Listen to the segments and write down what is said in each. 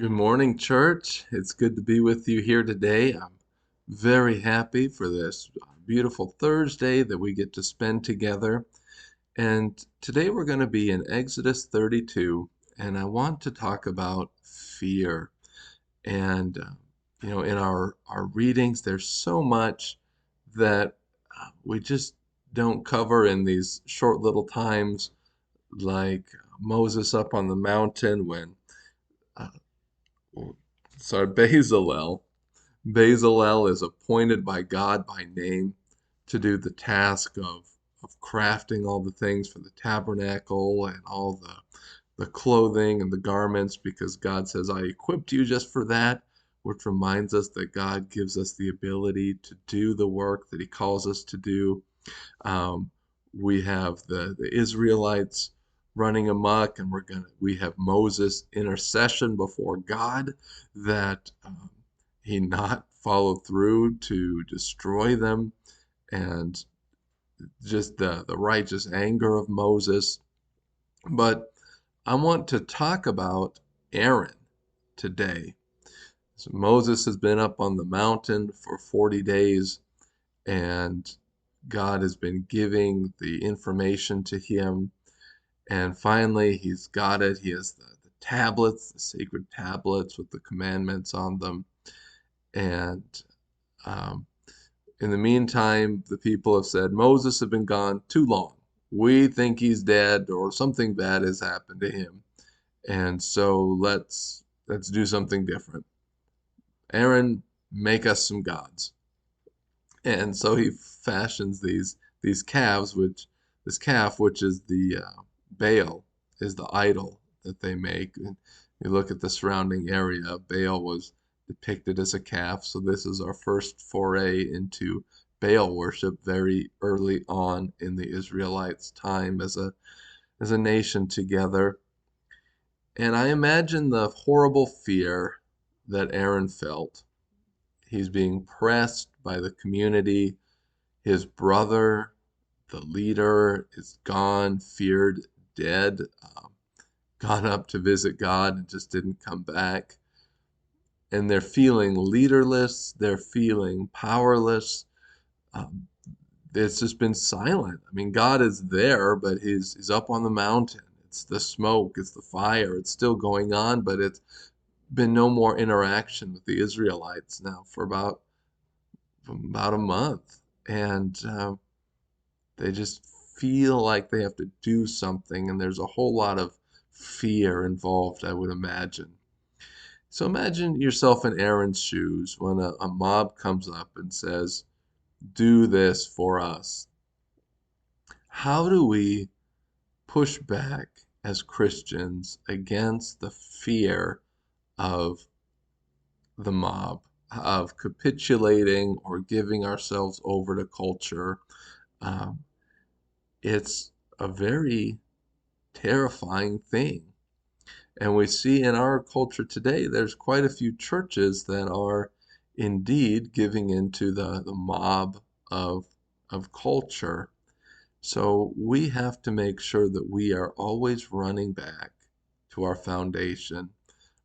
Good morning, church. It's good to be with you here today. I'm very happy for this beautiful Thursday that we get to spend together. And today we're going to be in Exodus 32, and I want to talk about fear. And, in our readings, there's so much that we just don't cover in these short little times, like Moses up on the mountain when. Uh, sorry, Bezalel is appointed by God by name to do the task of crafting all the things for the tabernacle and all the clothing and the garments because God says, I equipped you just for that, which reminds us that God gives us the ability to do the work that He calls us to do. Um, we have the Israelites running amok, and we have Moses' intercession before God that he not follow through to destroy them, and just the righteous anger of Moses. But I want to talk about Aaron today. So Moses has been up on the mountain for 40 days, and God has been giving the information to him. And finally, he's got it. He has the tablets, the sacred tablets with the commandments on them. And um, in the meantime, the people have said, Moses has been gone too long. We think he's dead or something bad has happened to him. And so let's do something different. Aaron, make us some gods. And so he fashions these calves, which this calf, which is the Baal, is the idol that they make. And you look at the surrounding area, Baal was depicted as a calf. So this is our first foray into Baal worship very early on in the Israelites' time as a nation together. And I imagine the horrible fear that Aaron felt. He's being pressed by the community. His brother, the leader, is gone, feared dead, gone up to visit God and just didn't come back. And they're feeling leaderless, they're feeling powerless. Um, it's just been silent. I mean, God is there, but he's up on the mountain. It's the smoke, it's the fire, it's still going on, but it's been no more interaction with the Israelites now for about a month. And they just feel like they have to do something, and there's a whole lot of fear involved, I would imagine. So imagine yourself in Aaron's shoes when a mob comes up and says, do this for us. How do we push back as Christians against the fear of the mob, of capitulating or giving ourselves over to culture? Um, it's a very terrifying thing. And we see in our culture today, there's quite a few churches that are indeed giving into the mob of, of culture. So we have to make sure that we are always running back to our foundation.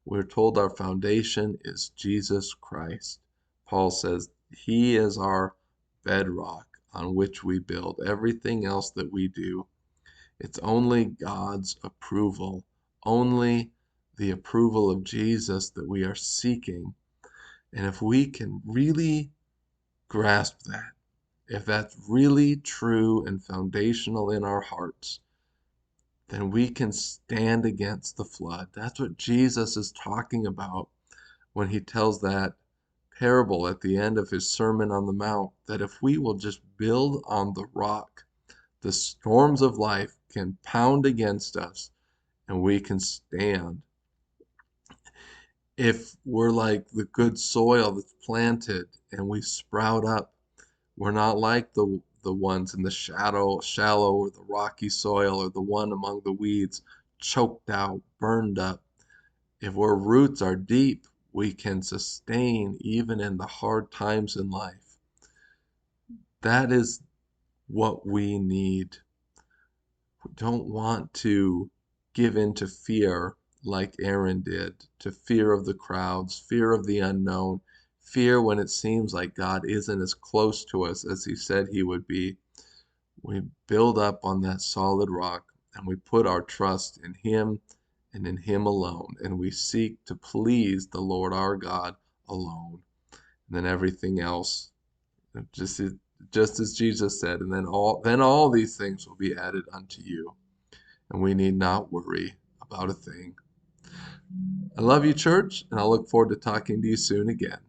We're told our foundation is Jesus Christ. Paul says he is our bedrock on which we build everything else that we do. It's only God's approval, only the approval of Jesus that we are seeking. And if we can really grasp that, if that's really true and foundational in our hearts, then we can stand against the flood. That's what Jesus is talking about when he tells that parable at the end of his Sermon on the Mount, that if we will just build on the rock, the storms of life can pound against us and we can stand. If we're like the good soil that's planted and we sprout up, we're not like the ones in the shallow or the rocky soil or the one among the weeds, choked out, burned up. If our roots are deep, we can sustain even in the hard times in life. That is what we need. We don't want to give in to fear like Aaron did, to fear of the crowds, fear of the unknown, fear when it seems like God isn't as close to us as he said he would be. We build up on that solid rock and we put our trust in him and in him alone. And we seek to please the Lord our God alone. And then everything else, just, just as Jesus said, and then all these things will be added unto you. And we need not worry about a thing. I love you, church, and I look forward to talking to you soon again.